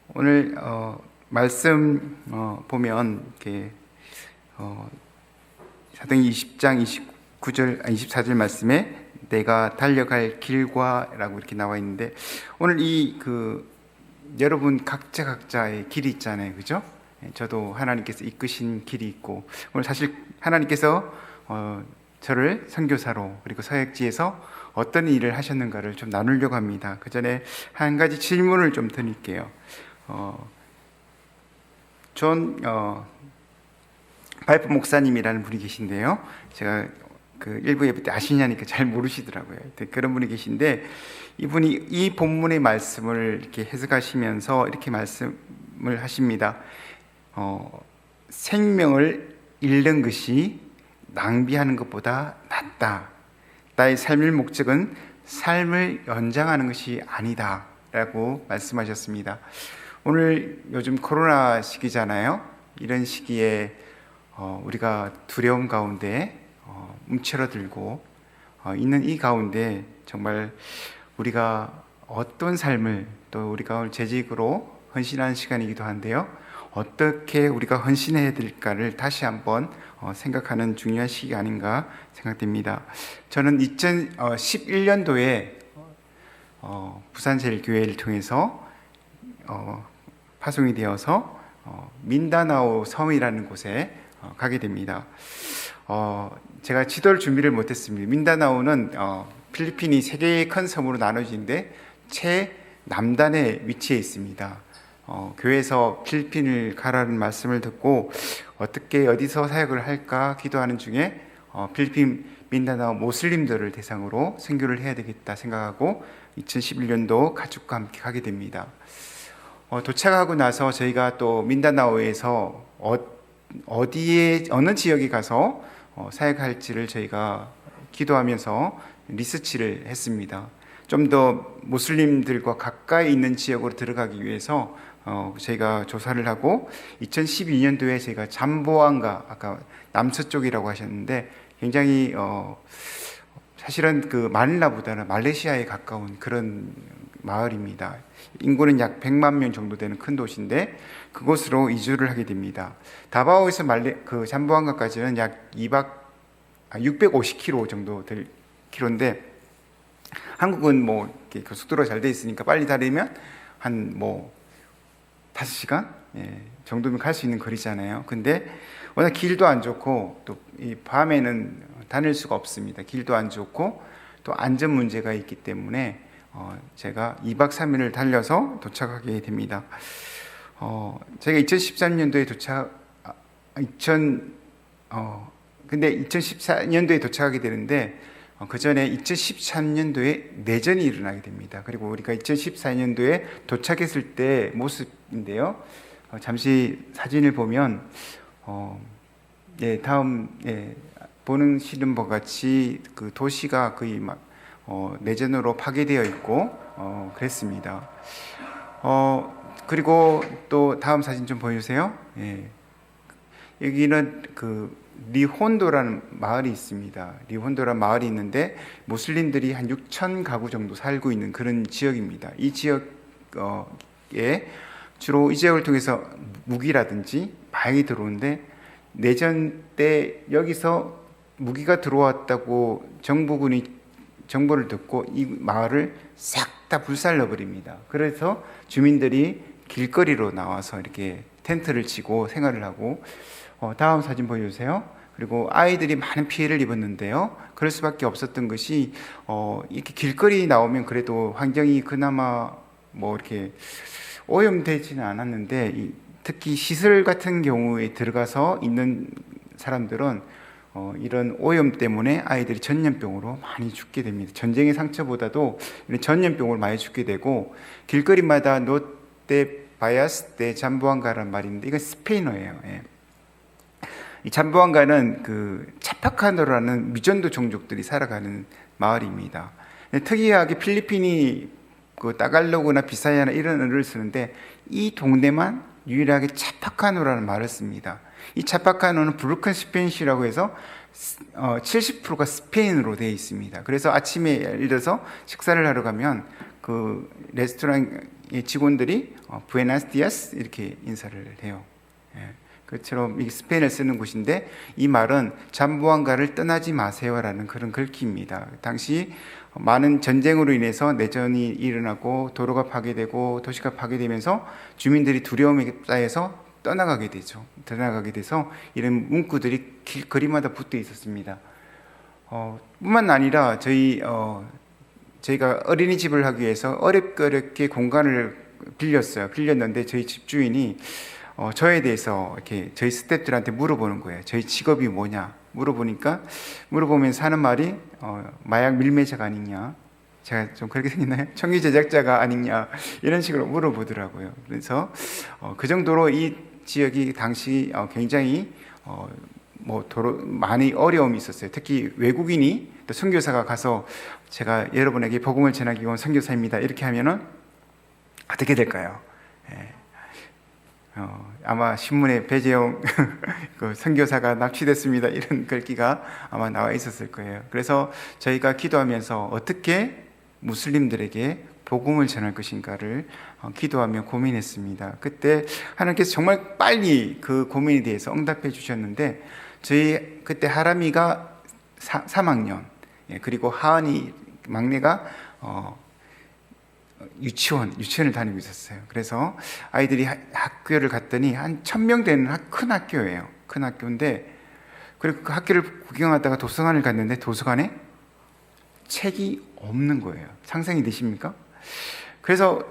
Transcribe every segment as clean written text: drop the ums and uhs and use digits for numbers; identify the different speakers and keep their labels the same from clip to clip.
Speaker 1: 오늘 말씀 보면 이렇게 사도행 20장 29절 24절 말씀에 내가 달려갈 길과라고 이렇게 나와 있는데, 오늘 여러분 각자의 길이 있잖아요, 그죠? 저도 하나님께서 이끄신 길이 있고, 오늘 사실 하나님께서 저를 선교사로 그리고 서역지에서 어떤 일을 하셨는가를 좀 나누려고 합니다. 그 전에 한 가지 질문을 좀 드릴게요. 존 바이프 목사님이라는 분이 계신데요. 제가 일부 예배 때 아시냐니까 잘 모르시더라고요. 그런 분이 계신데, 이분이 이 본문의 말씀을 이렇게 해석하시면서 이렇게 말씀을 하십니다. 생명을 잃는 것이 낭비하는 것보다 낫다. 나의 삶의 목적은 삶을 연장하는 것이 아니다 라고 말씀하셨습니다. 오늘 요즘 코로나 시기잖아요. 이런 시기에 우리가 두려움 가운데 움츠러들고 있는 이 가운데 정말 우리가 어떤 삶을, 또 우리가 오늘 재직으로 헌신하는 시간이기도 한데요, 어떻게 우리가 헌신해야 될까를 다시 한번 생각하는 중요한 시기 아닌가 생각됩니다. 저는 2011년도에 부산제일교회를 통해서 파송이 되어서 민다나오 섬이라는 곳에 가게 됩니다. 제가 지도를 준비를 못했습니다. 민다나오는 필리핀이 세 개의 큰 섬으로 나눠지는데 최남단에 위치해 있습니다. 교회에서 필리핀을 가라는 말씀을 듣고 어떻게 어디서 사역을 할까 기도하는 중에 필리핀 민다나오 모슬림들을 대상으로 선교를 해야 되겠다 생각하고 2011년도 가족과 함께 가게 됩니다. 도착하고 나서 저희가 또 민다나오에서 어느 지역에 가서 사역할지를 저희가 기도하면서 리서치를 했습니다. 좀 더 무슬림들과 가까이 있는 지역으로 들어가기 위해서 저희가 조사를 하고, 2012년도에 저희가 잠보안가, 아까 남서쪽이라고 하셨는데 굉장히 사실은 마닐라보다는 말레이시아에 가까운 그런 마을입니다. 인구는 약 100만 명 정도 되는 큰 도시인데 그곳으로 이주를 하게 됩니다. 다바오에서 잠보안가까지는 약 650km 정도 될 키로인데, 한국은 이렇게 고속도로가 잘 돼 있으니까 빨리 다니면 한 5시간 정도면 갈 수 있는 거리잖아요. 근데 워낙 길도 안 좋고 또 이 밤에는 다닐 수가 없습니다. 길도 안 좋고 또 안전 문제가 있기 때문에 제가 2박 3일을 달려서 도착하게 됩니다. 제가 2013년도에 근데 2014년도에 도착하게 되는데, 그 전에 2013년도에 내전이 일어나게 됩니다. 그리고 우리가 2014년도에 도착했을 때 모습인데요. 잠시 사진을 보면, 다음, 보시는 것 같이 도시가 거의 내전으로 파괴되어 있고, 그랬습니다. 그리고 또 다음 사진 좀 보여주세요. 여기는 리혼도라는 마을이 있습니다. 리혼도라는 마을이 있는데 무슬림들이 한 6천 가구 정도 살고 있는 그런 지역입니다. 이 지역에 주로 이 지역을 통해서 무기라든지 많이 들어오는데, 내전 때 여기서 무기가 들어왔다고 정부군이 정보를 듣고 이 마을을 싹 다 불살라 버립니다. 그래서 주민들이 길거리로 나와서 이렇게 텐트를 치고 생활을 하고, 다음 사진 보여주세요. 그리고 아이들이 많은 피해를 입었는데요. 그럴 수밖에 없었던 것이 이렇게 길거리 나오면 그래도 환경이 그나마 이렇게 오염되지는 않았는데, 특히 시설 같은 경우에 들어가서 있는 사람들은 이런 오염 때문에 아이들이 전염병으로 많이 죽게 됩니다. 전쟁의 상처보다도 이런 전염병으로 많이 죽게 되고, 길거리마다 노떼 바야스 데 잠보안가란 말인데 이건 스페인어예요. 이 잠보안가는 차파카노라는 미전도 종족들이 살아가는 마을입니다. 특이하게 필리핀이 따갈로그나 비사야나 이런 언어를 쓰는데, 이 동네만 유일하게 차파카노라는 말을 씁니다. 이 차파카노는 브로큰 스페인시라고 해서 70%가 스페인어로 되어 있습니다. 그래서 아침에 예를 들어서 식사를 하러 가면 그 레스토랑의 직원들이 부에나스 디아스 이렇게 인사를 해요. 예. 그처럼 이 스페인을 쓰는 곳인데 이 말은 잠보안가를 떠나지 마세요라는 그런 글귀입니다. 당시 많은 전쟁으로 인해서 내전이 일어나고 도로가 파괴되고 도시가 파괴되면서 주민들이 두려움에 쌓여서 떠나가게 되죠. 떠나가게 돼서 이런 문구들이 길거리마다 붙어 있었습니다. 뿐만 아니라 저희가 어린이집을 하기 위해서 어렵게 공간을 빌렸는데 저희 집주인이 저에 대해서 이렇게 저희 스태프들한테 물어보는 거예요. 저희 직업이 뭐냐 물어보면서 하는 말이 마약 밀매자가 아니냐, 제가 좀 그렇게 생겼나요? 청기 제작자가 아니냐 이런 식으로 물어보더라고요. 그래서 그 정도로 이 지역이 당시 굉장히 많이 어려움이 있었어요. 특히 외국인이 또 선교사가 가서 제가 여러분에게 복음을 전하기 위한 선교사입니다 이렇게 하면은 어떻게 될까요? 예. 아마 신문에 배재용 그 선교사가 납치됐습니다 이런 글귀가 아마 나와 있었을 거예요. 그래서 저희가 기도하면서 어떻게 무슬림들에게 복음을 전할 것인가를 기도하며 고민했습니다. 그때 하나님께서 정말 빨리 그 고민에 대해서 응답해 주셨는데 저희 그때 하람이가 3학년 그리고 하은이 막내가 유치원을 다니고 있었어요. 그래서 아이들이 학교를 갔더니 한 1000명 되는 큰 학교예요. 큰 학교인데 그리고 그 학교를 구경하다가 도서관을 갔는데 도서관에 책이 없는 거예요. 상상이 되십니까? 그래서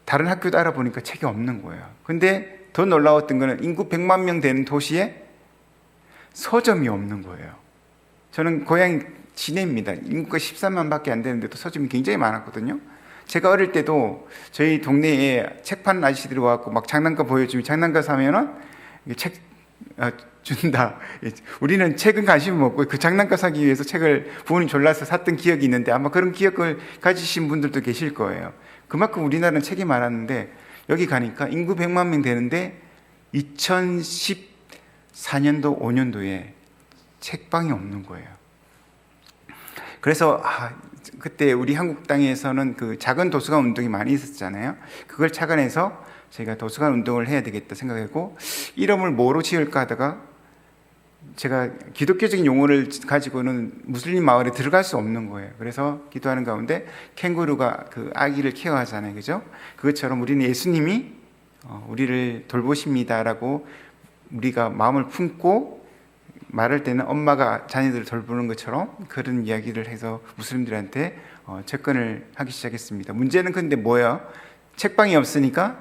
Speaker 1: 다른 학교도 알아보니까 책이 없는 거예요. 근데 더 놀라웠던 거는 인구 100만 명 되는 도시에 서점이 없는 거예요. 저는 고향이 진해입니다. 인구가 13만밖에 안 되는데도 서점이 굉장히 많았거든요. 제가 어릴 때도 저희 동네에 책 파는 아저씨들이 와갖고 막 장난감 보여주면 장난감 사면은 책 준다. 우리는 책은 관심이 없고 그 장난감 사기 위해서 책을 부모님 졸라서 샀던 기억이 있는데 아마 그런 기억을 가지신 분들도 계실 거예요. 그만큼 우리나라는 책이 많았는데 여기 가니까 인구 100만 명 되는데 2014년도 5년도에 책방이 없는 거예요. 그래서 그때 우리 한국 땅에서는 그 작은 도서관 운동이 많이 있었잖아요. 그걸 착안해서 제가 도서관 운동을 해야 되겠다 생각하고 이름을 뭐로 지을까 하다가 제가 기독교적인 용어를 가지고는 무슬림 마을에 들어갈 수 없는 거예요. 그래서 기도하는 가운데 캥거루가 그 아기를 케어하잖아요. 그죠? 그것처럼 우리는 예수님이 우리를 돌보십니다라고 우리가 마음을 품고 말할 때는 엄마가 자녀들을 돌보는 것처럼 그런 이야기를 해서 무슬림들한테 접근을 하기 시작했습니다. 문제는 근데 뭐예요? 책방이 없으니까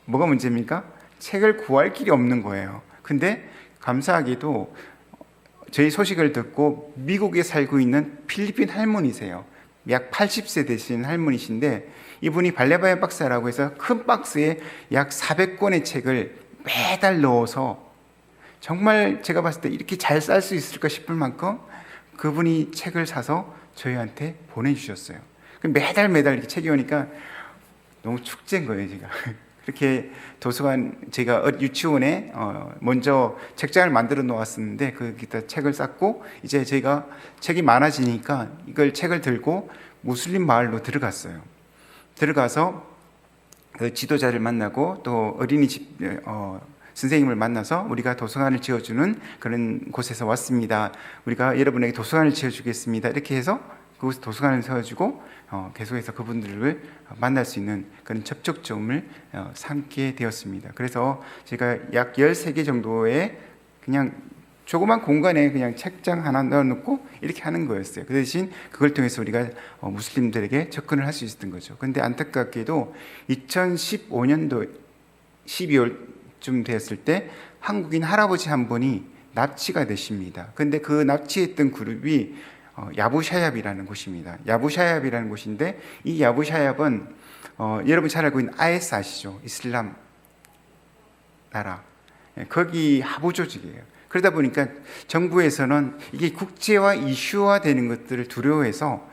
Speaker 1: 뭐가 문제입니까? 책을 구할 길이 없는 거예요. 근데 감사하게도 저희 소식을 듣고 미국에 살고 있는 필리핀 할머니세요. 약 80세 되신 할머니신데 이분이 발레바야 박스라고 해서 큰 박스에 약 400권의 책을 매달 넣어서 정말 제가 봤을 때 이렇게 잘 쌀 수 있을까 싶을 만큼 그분이 책을 사서 저희한테 보내주셨어요. 매달 이렇게 책이 오니까 너무 축제인 거예요, 제가. 그렇게 도서관, 제가 유치원에 먼저 책장을 만들어 놓았었는데 거기다 책을 쌓고 이제 제가 책이 많아지니까 이걸 책을 들고 무슬림 마을로 들어갔어요. 들어가서 그 지도자를 만나고 또 어린이집 선생님을 만나서 우리가 도서관을 지어주는 그런 곳에서 왔습니다. 우리가 여러분에게 도서관을 지어주겠습니다. 이렇게 해서 그곳에 도서관을 세워주고 계속해서 그분들을 만날 수 있는 그런 접촉점을 삼게 되었습니다. 그래서 제가 약 13개 정도의 그냥 조그만 공간에 그냥 책장 하나 넣어놓고 이렇게 하는 거였어요. 그 대신 그걸 통해서 우리가 무슬림들에게 접근을 할 수 있었던 거죠. 그런데 안타깝게도 2015년도 12월쯤 되었을 때 한국인 할아버지 한 분이 납치가 되십니다. 근데 그 납치했던 그룹이 야부샤얏이라는 곳입니다. 야부샤얏이라는 곳인데 이 야부샤얏은 여러분 잘 알고 있는 IS 아시죠? 이슬람 나라. 거기 하부 조직이에요. 그러다 보니까 정부에서는 이게 국제화 이슈화 되는 것들을 두려워해서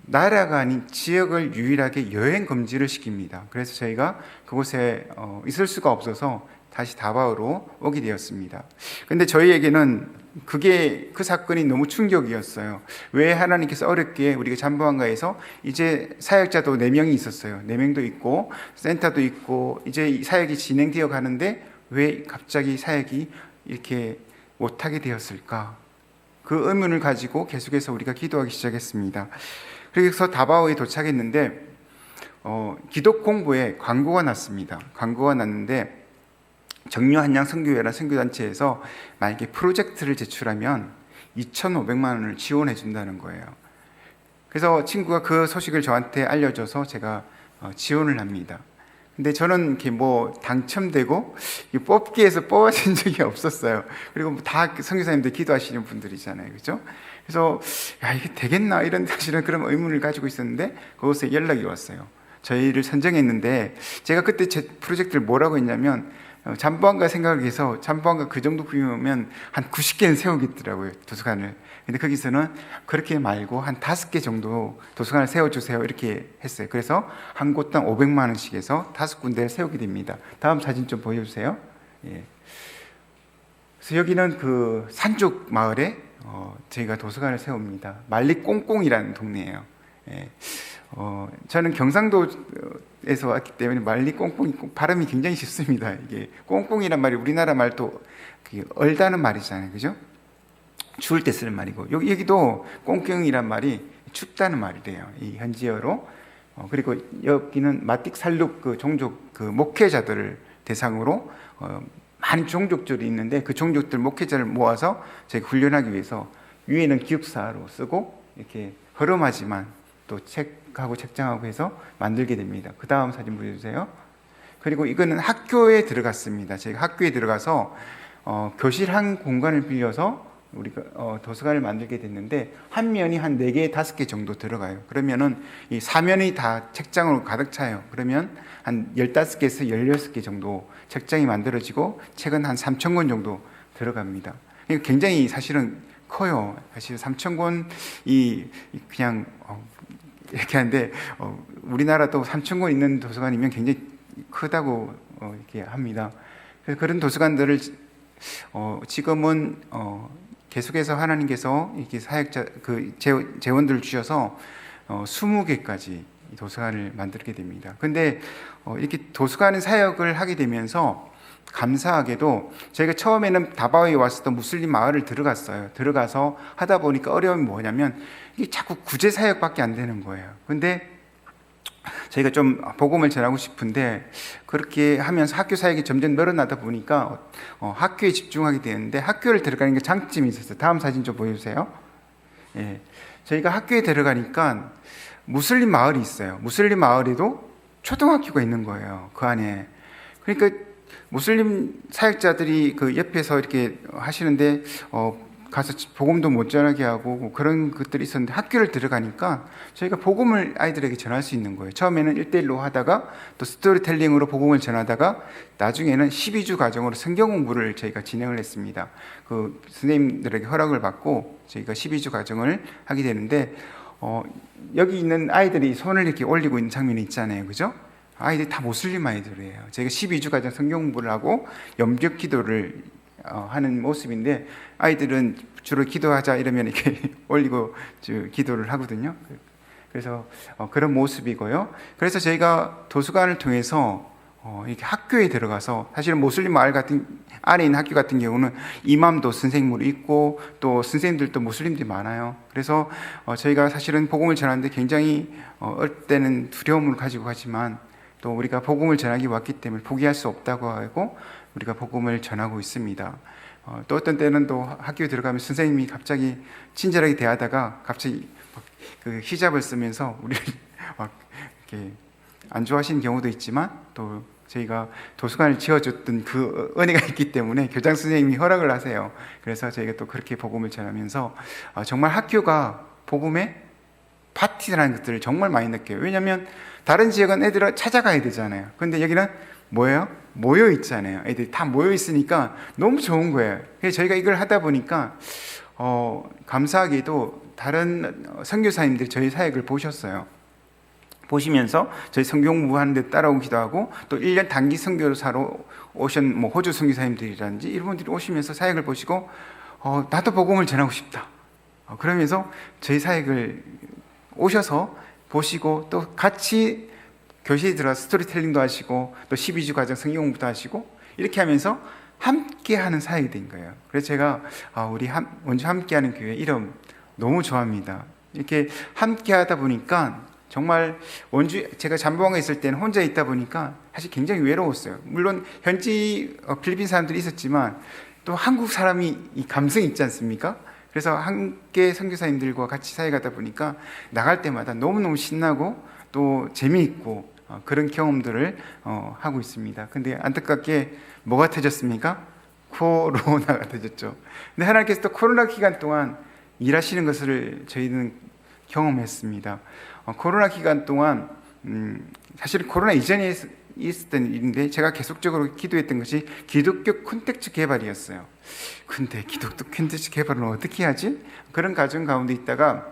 Speaker 1: 나라가 아닌 지역을 유일하게 여행 금지를 시킵니다. 그래서 저희가 그곳에 있을 수가 없어서 다시 다바오로 오게 되었습니다. 근데 저희에게는 그 사건이 너무 충격이었어요. 왜 하나님께서 어렵게 우리가 잠부한가에서 이제 사역자도 4명이 있었어요. 4명도 있고 센터도 있고 이제 사역이 진행되어 가는데 왜 갑자기 사역이 이렇게 못하게 되었을까? 그 의문을 가지고 계속해서 우리가 기도하기 시작했습니다. 그래서 다바오에 도착했는데 기독 공부에 광고가 났습니다. 광고가 났는데 정려 한양 선교회라는 선교단체에서 만약에 프로젝트를 제출하면 2,500만 원을 지원해 준다는 거예요. 그래서 친구가 그 소식을 저한테 알려줘서 제가 지원을 합니다. 근데 저는 이렇게 당첨되고 뽑기에서 뽑아진 적이 없었어요. 그리고 다 선교사님들 기도하시는 분들이잖아요, 그죠? 그래서 이게 되겠나 이런 사실은 그런 의문을 가지고 있었는데 그곳에 연락이 왔어요. 저희를 선정했는데 제가 그때 제 프로젝트를 뭐라고 했냐면 잠부한가 생각을 해서 잠부한가 그 정도 규모면 한 90개는 세우겠더라고요, 도서관을. 근데 거기서는 그렇게 말고 한 5개 정도 도서관을 세워주세요 이렇게 했어요. 그래서 한 곳당 500만 원씩 해서 5군데를 세우게 됩니다. 다음 사진 좀 보여주세요. 예. 그래서 여기는 그 산쪽 마을에 저희가 도서관을 세웁니다. 말리꽁꽁이라는 동네예요. 예. 저는 경상도에서 왔기 때문에 말리꽁꽁이 발음이 굉장히 쉽습니다. 이게 꽁꽁이란 말이 우리나라 말도 얼다는 말이잖아요, 그죠? 추울 때 쓰는 말이고 여기도 꽁꽁이란 말이 춥다는 말이래요, 이 현지어로. 그리고 여기는 마틱살룩 그 종족 그 목회자들을 대상으로 많은 종족들이 있는데 그 종족들 목회자를 모아서 저희가 훈련하기 위해서 위에는 기숙사로 쓰고 이렇게 허름하지만 또 책하고 책장하고 해서 만들게 됩니다. 그 다음 사진 보여주세요. 그리고 이거는 학교에 들어갔습니다. 제가 학교에 들어가서 교실 한 공간을 빌려서 우리가 도서관을 만들게 됐는데 한 면이 한 4개, 5개 정도 들어가요. 그러면은 이 사면이 다 책장으로 가득 차요. 그러면 한 15개에서 16개 정도 책장이 만들어지고 책은 한 3,000권 정도 들어갑니다. 굉장히 사실은 커요. 사실 3,000권이 그냥 이렇게 하는데 우리나라도 3,000권 있는 도서관이면 굉장히 크다고 이렇게 합니다. 그래서 그런 도서관들을 지금은 계속해서 하나님께서 이렇게 사역자 그 재원들을 주셔서 20개까지 도서관을 만들게 됩니다. 근데 이렇게 도서관 사역을 하게 되면서 감사하게도 저희가 처음에는 다바오에 왔었던 무슬림 마을을 들어가서 하다 보니까 어려움이 뭐냐면 이게 자꾸 구제 사역밖에 안 되는 거예요. 근데 저희가 좀 복음을 전하고 싶은데 그렇게 하면서 학교 사역이 점점 늘어나다 보니까 학교에 집중하게 되는데 학교를 들어가는 게 장점이 있었어요. 다음 사진 좀 보여주세요. 예, 저희가 학교에 들어가니까 무슬림 마을이 있어요. 무슬림 마을에도 초등학교가 있는 거예요, 그 안에. 그러니까 무슬림 사역자들이 그 옆에서 이렇게 하시는데 가서 복음도 못 전하게 하고 그런 것들이 있었는데 학교를 들어가니까 저희가 복음을 아이들에게 전할 수 있는 거예요. 처음에는 1대1로 하다가 또 스토리텔링으로 복음을 전하다가 나중에는 12주 과정으로 성경 공부를 저희가 진행을 했습니다. 그 선생님들에게 허락을 받고 저희가 12주 과정을 하게 되는데 여기 있는 아이들이 손을 이렇게 올리고 있는 장면이 있잖아요, 그죠? 아이들이 다 무슬림 아이들이에요. 저희가 12주 과정 성경 공부를 하고 염벽 기도를 하는 모습인데 아이들은 주로 기도하자 이러면 이렇게 올리고 기도를 하거든요. 그래서 그런 모습이고요. 그래서 저희가 도서관을 통해서 이렇게 학교에 들어가서 사실은 모슬림 마을 같은 안에 있는 학교 같은 경우는 이맘도 선생님으로 있고 또 선생님들도 모슬림들이 많아요. 그래서 저희가 사실은 복음을 전하는데 굉장히 어릴 때는 두려움을 가지고 가지만 또 우리가 복음을 전하기 왔기 때문에 포기할 수 없다고 하고 우리가 복음을 전하고 있습니다. 또 어떤 때는 또 학교에 들어가면 선생님이 갑자기 친절하게 대하다가 갑자기 그 히잡을 쓰면서 우리를 막 이렇게 안 좋아하시는 경우도 있지만 또 저희가 도서관을 지어줬던 그 은혜가 있기 때문에 교장 선생님이 허락을 하세요. 그래서 저희가 또 그렇게 복음을 전하면서 정말 학교가 복음의 파티라는 것들을 정말 많이 느껴요. 왜냐하면 다른 지역은 애들을 찾아가야 되잖아요. 근데 여기는 뭐예요? 모여 있잖아요. 애들이 다 모여 있으니까 너무 좋은 거예요. 그래서 저희가 이걸 하다 보니까 감사하게도 다른 선교사님들이 저희 사역을 보셨어요. 보시면서 저희 선교 공부하는 데 따라오기도 하고, 또 1년 단기 선교사로 오신 뭐 호주 선교사님들이라든지 이런 분들이 오시면서 사역을 보시고 나도 복음을 전하고 싶다. 그러면서 저희 사역을 오셔서 보시고 또 같이 교실에 들어가서 스토리텔링도 하시고 또 12주 과정 성경 공부도 하시고 이렇게 하면서 함께 하는 사역이 된 거예요. 그래서 제가 우리 원주 함께하는 교회 이름 너무 좋아합니다. 이렇게 함께 하다 보니까 정말 원주, 제가 잠봉에 있을 때는 혼자 있다 보니까 사실 굉장히 외로웠어요. 물론 현지 필리핀 사람들이 있었지만 또 한국 사람이 이 감성이 있지 않습니까? 그래서 함께 선교사님들과 같이 사역하다 보니까 나갈 때마다 너무너무 신나고 또 재미있고 그런 경험들을 하고 있습니다. 근데 안타깝게 뭐가 터졌습니까? 코로나가 터졌죠. 근데 하나님께서 또 코로나 기간 동안 일하시는 것을 저희는 경험했습니다. 코로나 기간 동안 사실 코로나 이전에 있었던 일인데 제가 계속적으로 기도했던 것이 기독교 콘텐츠 개발이었어요. 근데 기독교 콘텐츠 개발은 어떻게 하지? 그런 과정 가운데 있다가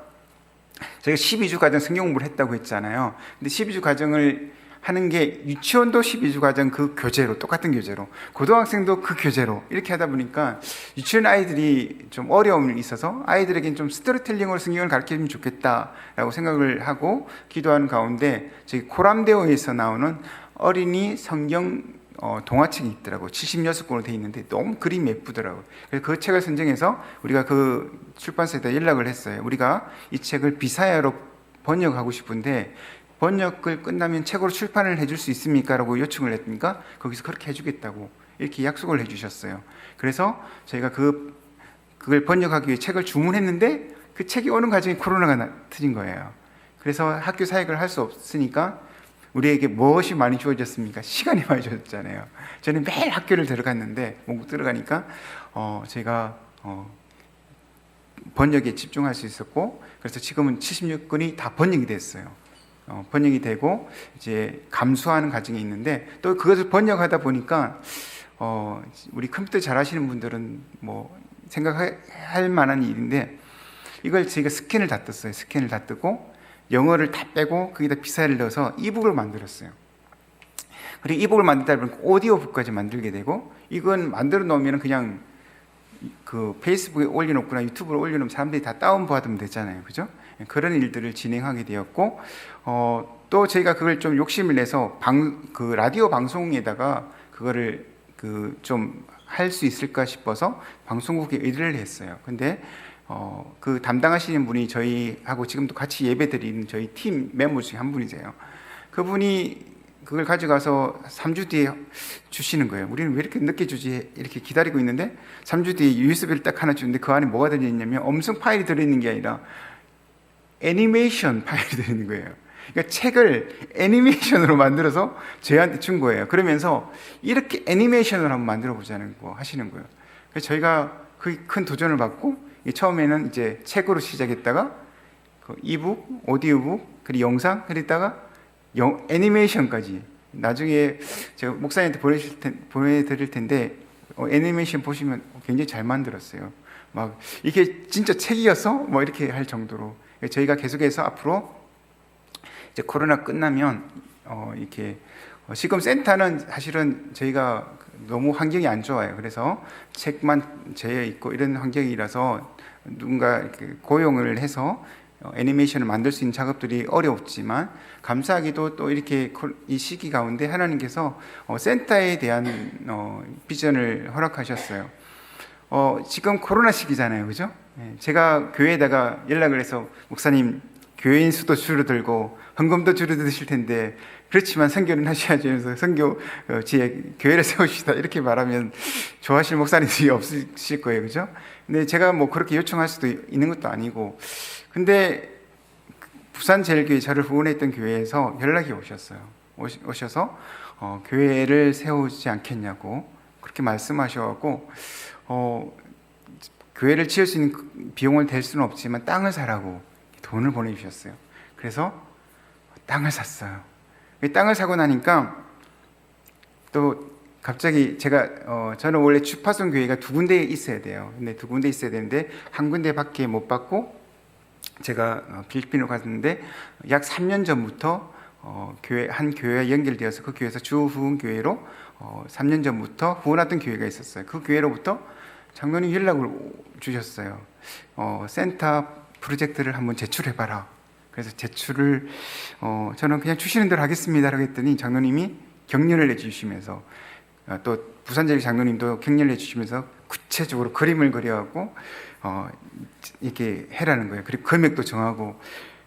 Speaker 1: 제가 12주 과정 성경 공부를 했다고 했잖아요. 근데 12주 과정을 하는 게 유치원도 12주 과정 그 교재로, 똑같은 교재로, 고등학생도 그 교재로 이렇게 하다 보니까 유치원 아이들이 좀 어려움이 있어서 아이들에겐 좀 스토리텔링으로 성경을 가르치면 좋겠다라고 생각을 하고 기도하는 가운데 저희 코람데오에서 나오는 어린이 성경 동화책이 있더라고요. 76권으로 되어 있는데 너무 그림이 예쁘더라고요. 그래서 그 책을 선정해서 우리가 그 출판사에다 연락을 했어요. 우리가 이 책을 비사야로 번역하고 싶은데 번역을 끝나면 책으로 출판을 해줄 수 있습니까? 라고 요청을 했으니까 거기서 그렇게 해주겠다고 이렇게 약속을 해주셨어요. 그래서 저희가 그걸 번역하기 위해 책을 주문했는데 그 책이 오는 과정에 코로나가 터진 거예요. 그래서 학교 사역을 할 수 없으니까 우리에게 무엇이 많이 주어졌습니까? 시간이 많이 주어졌잖아요. 저는 매일 학교를 들어갔는데 목국 들어가니까 제가 번역에 집중할 수 있었고, 그래서 지금은 76권이 다 번역이 됐어요. 번역이 되고 이제 감수하는 과정이 있는데, 또 그것을 번역하다 보니까 우리 컴퓨터 잘하시는 분들은 뭐 생각할 만한 일인데, 이걸 제가 스캔을 다 떴어요. 스캔을 다 뜨고 영어를 다 빼고 거기다 비사를 넣어서 이북을 만들었어요. 그리고 이북을 만들다 보니까 오디오북까지 만들게 되고, 이건 만들어 놓으면 그냥 그 페이스북에 올려놓거나 유튜브에 올려놓으면 사람들이 다 다운받으면 되잖아요. 그죠? 그런 일들을 진행하게 되었고, 또 저희가 그걸 좀 욕심을 내서 그 라디오 방송에다가 그거를 좀 할 수 있을까 싶어서 방송국에 의뢰를 했어요. 근데 그 담당하시는 분이 저희하고 지금도 같이 예배 드리는 저희 팀 멤버 중에 한 분이세요. 그분이 그걸 가져가서 3주 뒤에 주시는 거예요. 우리는 왜 이렇게 늦게 주지? 이렇게 기다리고 있는데 3주 뒤에 USB를 딱 하나 주는데 그 안에 뭐가 들어있냐면 엄청 파일이 들어있는 게 아니라 애니메이션 파일이 들어있는 거예요. 그러니까 책을 애니메이션으로 만들어서 저희한테 준 거예요. 그러면서 이렇게 애니메이션을 한번 만들어 보자는 거 하시는 거예요. 그래서 저희가 그 큰 도전을 받고 처음에는 이제 책으로 시작했다가 그 이북, 오디오북, 그리고 영상, 그랬다가 애니메이션까지. 나중에 제가 목사님한테 보내드릴 텐데 애니메이션 보시면 굉장히 잘 만들었어요. 막 이게 진짜 책이어서 뭐 이렇게 할 정도로. 저희가 계속해서 앞으로 이제 코로나 끝나면 이렇게 지금 센터는 사실은 저희가 너무 환경이 안 좋아요. 그래서 책만 재어 있고 이런 환경이라서 누군가 이렇게 고용을 해서 애니메이션을 만들 수 있는 작업들이 어렵지만, 감사하게도 또 이렇게 이 시기 가운데 하나님께서 센터에 대한 비전을 허락하셨어요. 지금 코로나 시기잖아요, 그죠? 제가 교회에다가 연락을 해서 목사님 교회인 수도 줄어들고 헌금도 줄어드실 텐데 그렇지만 선교는 하셔야죠. 그래서 선교지에 교회를 세우시다 이렇게 말하면 좋아하실 목사님들이 없으실 거예요, 그죠? 근데 제가 뭐 그렇게 요청할 수도 있는 것도 아니고, 근데 부산제일교회 저를 후원했던 교회에서 연락이 오셔서 교회를 세우지 않겠냐고 그렇게 말씀하셔갖고 교회를 지을 수 있는 비용을 댈 수는 없지만 땅을 사라고 돈을 보내주셨어요. 그래서 땅을 샀어요. 땅을 사고 나니까 또 갑자기 저는 원래 주파선 교회가 2군데에 있어야 돼요. 근데 2군데 있어야 되는데 한 군데밖에 못 받고 제가 필리핀으로 갔는데 약 3년 전부터 한 교회와 연결되어서 그 교회에서 주후원교회로 3년 전부터 후원하던 교회가 있었어요. 그 교회로부터 장로님 연락을 주셨어요. 센터 프로젝트를 한번 제출해봐라. 그래서 제출을 저는 그냥 주시는 대로 하겠습니다라고 했더니 장로님이 격려를 해주시면서 또 부산제일 장로님도 격려를 해주시면서 구체적으로 그림을 그려갖고 이렇게 해라는 거예요. 그리고 금액도 정하고.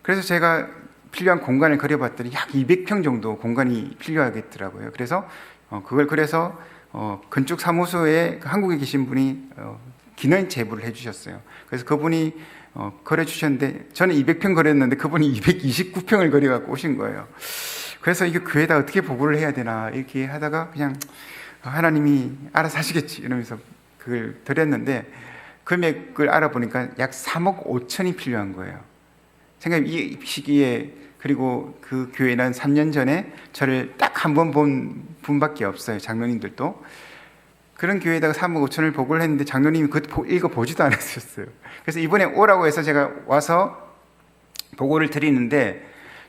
Speaker 1: 그래서 제가 필요한 공간을 그려봤더니 약 200평 정도 공간이 필요하겠더라고요. 그래서 그걸 그래서 건축 사무소에 한국에 계신 분이 기념 제보를 해주셨어요. 그래서 그분이 그려 주셨는데 저는 200평 그렸는데 그분이 229평을 그려 갖고 오신 거예요. 그래서 이게 교회에다 어떻게 보고를 해야 되나 이렇게 하다가 그냥 하나님이 알아서 하시겠지 이러면서 그걸 드렸는데 금액을 알아보니까 약 3억 5천이 필요한 거예요. 생각해 이 시기에. 그리고 그 교회는 3년 전에 저를 딱 한 번 본 분밖에 없어요. 장로님들도. 그런 교회에다가 3억 5천을 보고를 했는데 장로님이 그거 읽어보지도 않았었어요. 그래서 이번에 오라고 해서 제가 와서 보고를 드리는데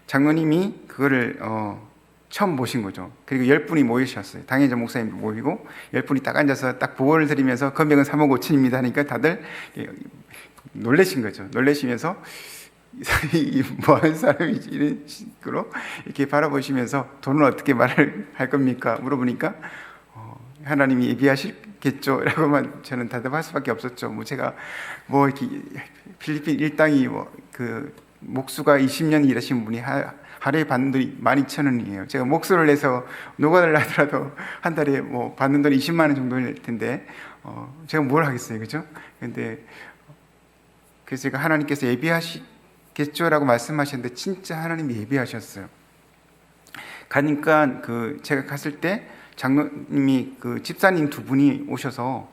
Speaker 1: 장로님이 그거를 처음 보신 거죠. 그리고 10분이 모이셨어요. 당회자 목사님 모이고 10분이 딱 앉아서 딱 보고를 드리면서 금액은 3억 5천입니다 하니까 다들 놀라신 거죠. 놀라시면서 뭐 하는 사람이지 이런 식으로 이렇게 바라보시면서 돈은 어떻게 말을 할 겁니까? 물어보니까 하나님이 예비하시겠죠? 라고만 저는 대답할 수밖에 없었죠. 뭐 제가 뭐 이렇게 필리핀 일당이 그 목수가 20년 일하신 분이 하루에 받는 돈이 12,000원이에요. 제가 목수를 내서 노가다를 하더라도 한 달에 뭐 받는 돈이 20만 원 정도 될 텐데 제가 뭘 하겠어요, 그죠? 근데 그래서 제가 하나님께서 예비하시겠죠라고 말씀하셨는데 진짜 하나님이 예비하셨어요. 가니까 제가 갔을 때 장로님이 그 집사님 두 분이 오셔서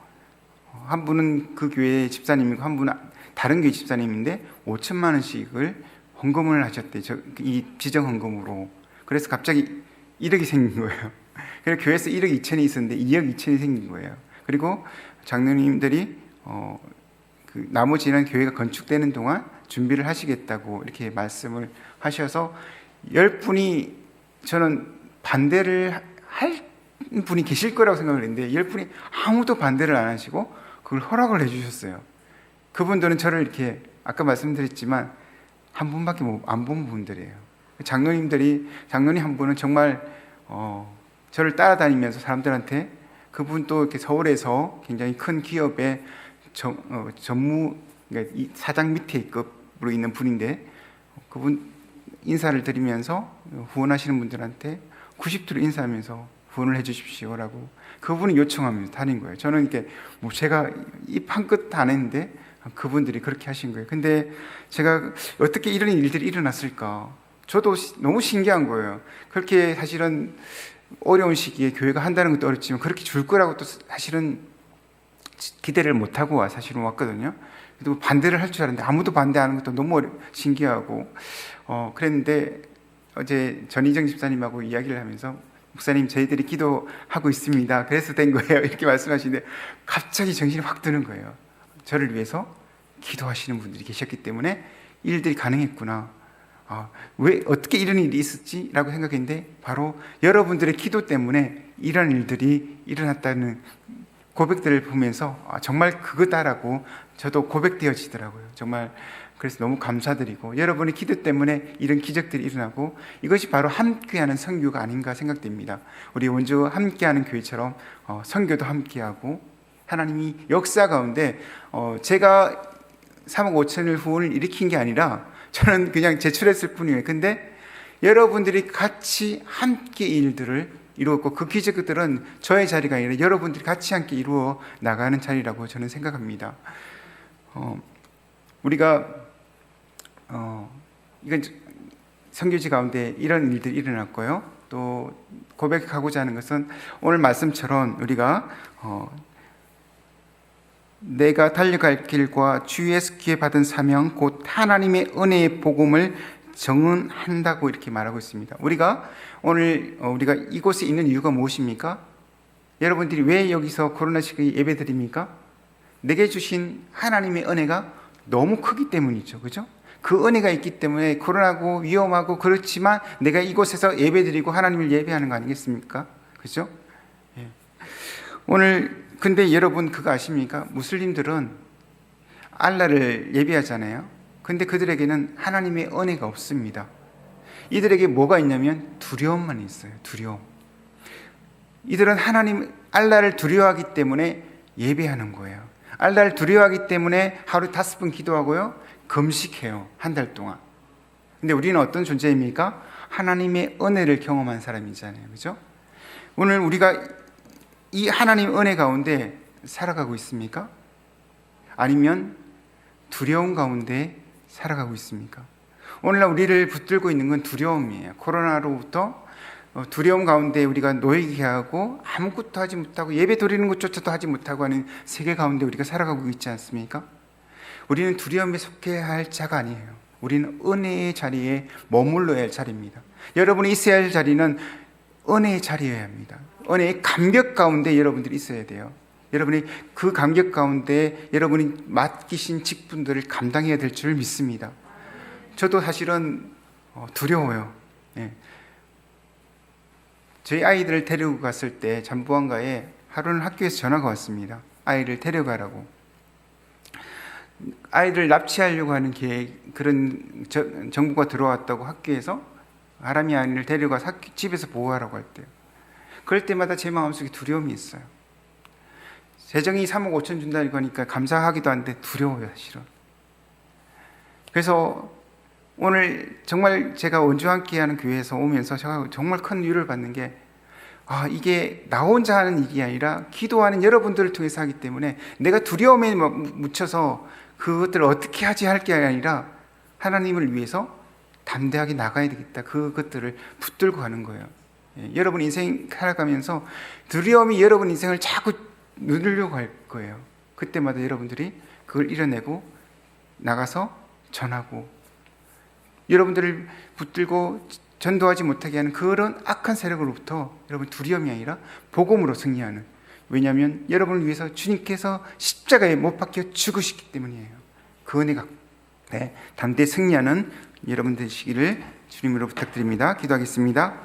Speaker 1: 한 분은 그 교회 집사님이고 한 분은 다른 교회 집사님인데 5천만 원씩을 헌금을 하셨대요. 이 지정 헌금으로. 그래서 갑자기 1억이 생긴 거예요. 그래서 교회에서 1억 2천이 있었는데 2억 2천이 생긴 거예요. 그리고 장로님들이 그 나머지는 교회가 건축되는 동안 준비를 하시겠다고 이렇게 말씀을 하셔서 10분이 저는 반대를 할 분이 계실 거라고 생각을 했는데 10분이 아무도 반대를 안 하시고 그걸 허락을 해주셨어요. 그분들은 저를 이렇게 아까 말씀드렸지만 한 분밖에 안 본 분들이에요. 장로님 한 분은 정말 저를 따라다니면서 사람들한테 그분 또 이렇게 서울에서 굉장히 큰 기업의 그러니까 사장 밑에 급으로 있는 분인데 그분 인사를 드리면서 후원하시는 분들한테 90도로 인사하면서 후원을 해주십시오라고 그분이 요청하면서 다닌 거예요. 저는 이렇게 뭐 제가 입 한 끝 안 했는데 그분들이 그렇게 하신 거예요. 근데 제가 어떻게 이런 일들이 일어났을까? 저도 너무 신기한 거예요. 그렇게 사실은 어려운 시기에 교회가 한다는 것도 어렵지만 그렇게 줄 거라고 또 사실은 기대를 못하고 사실은 왔거든요. 그리고 반대를 할 줄 알았는데 아무도 반대 안 하는 것도 너무 신기하고 그랬는데 어제 전희정 집사님하고 이야기를 하면서 목사님 저희들이 기도하고 있습니다. 그래서 된 거예요. 이렇게 말씀하시는데 갑자기 정신이 확 드는 거예요. 저를 위해서 기도하시는 분들이 계셨기 때문에 일들이 가능했구나. 왜 어떻게 이런 일이 있었지? 라고 생각했는데 바로 여러분들의 기도 때문에 이런 일들이 일어났다는 고백들을 보면서 정말 그거다라고 저도 고백되어지더라고요. 정말 그래서 너무 감사드리고 여러분의 기도 때문에 이런 기적들이 일어나고 이것이 바로 함께하는 선교가 아닌가 생각됩니다. 우리 원주 함께하는 교회처럼 선교도 함께하고 하나님이 역사 가운데 제가 3억 5천을 후원을 일으킨 게 아니라 저는 그냥 제출했을 뿐이에요. 근데 여러분들이 같이 함께 일들을 이루었고 그 기적들은 저의 자리가 아니라 여러분들이 같이 함께 이루어 나가는 자리라고 저는 생각합니다. 우리가 이건 선교지 가운데 이런 일들이 일어났고요. 또 고백하고자 하는 것은 오늘 말씀처럼 우리가 내가 달려갈 길과 주위에서 기회 받은 사명 곧 하나님의 은혜의 복음을 정언한다고 이렇게 말하고 있습니다. 우리가 오늘 우리가 이곳에 있는 이유가 무엇입니까? 여러분들이 왜 여기서 코로나 시기에 예배드립니까? 내게 주신 하나님의 은혜가 너무 크기 때문이죠. 그죠? 그 은혜가 있기 때문에 코로나고 위험하고 그렇지만 내가 이곳에서 예배드리고 하나님을 예배하는 거 아니겠습니까? 그죠? 예. 오늘 근데 여러분 그거 아십니까? 무슬림들은 알라를 예배하잖아요. 근데 그들에게는 하나님의 은혜가 없습니다. 이들에게 뭐가 있냐면 두려움만 있어요. 두려움. 이들은 하나님 알라를 두려워하기 때문에 예배하는 거예요. 알라를 두려워하기 때문에 하루 5번 기도하고요. 금식해요. 한 달 동안. 근데 우리는 어떤 존재입니까? 하나님의 은혜를 경험한 사람이잖아요. 그죠? 오늘 우리가 이 하나님 은혜 가운데 살아가고 있습니까? 아니면 두려움 가운데 살아가고 있습니까? 오늘날 우리를 붙들고 있는 건 두려움이에요. 코로나로부터 두려움 가운데 우리가 놓이게 하고 아무것도 하지 못하고 예배 드리는 것조차도 하지 못하고 하는 세계 가운데 우리가 살아가고 있지 않습니까? 우리는 두려움에 속해야 할 자가 아니에요. 우리는 은혜의 자리에 머물러야 할 자리입니다. 여러분이 있어야 할 자리는 은혜의 자리여야 합니다. 은혜의 감격 가운데 여러분들이 있어야 돼요. 여러분이 그 감격 가운데 여러분이 맡기신 직분들을 감당해야 될 줄 믿습니다. 저도 사실은 두려워요. 예. 저희 아이들을 데리고 갔을 때 잠부안가에 하루는 학교에서 전화가 왔습니다. 아이를 데려가라고. 아이를 납치하려고 하는 그런 정보가 들어왔다고 학교에서 아람이 아이를 데려가서 집에서 보호하라고 했대요. 그럴 때마다 제 마음속에 두려움이 있어요. 재정이 3억 5천 준다고 하니까 감사하기도 한데 두려워요, 사실은. 그래서 오늘 정말 제가 원주와 함께하는 교회에서 오면서 제가 정말 큰 위로를 받는 게 이게 나 혼자 하는 일이 아니라 기도하는 여러분들을 통해서 하기 때문에 내가 두려움에 묻혀서 그것들을 어떻게 하지 할 게 아니라 하나님을 위해서 담대하게 나가야 되겠다. 그것들을 붙들고 가는 거예요. 여러분 인생 살아가면서 두려움이 여러분 인생을 자꾸 누르려고 할 거예요. 그때마다 여러분들이 그걸 이뤄내고 나가서 전하고 여러분들을 붙들고 전도하지 못하게 하는 그런 악한 세력으로부터 여러분 두려움이 아니라 복음으로 승리하는, 왜냐하면 여러분을 위해서 주님께서 십자가에 못 박혀 죽으셨기 때문이에요. 그 은혜가 담대히 승리하는 여러분 되시기를 주님으로 부탁드립니다. 기도하겠습니다.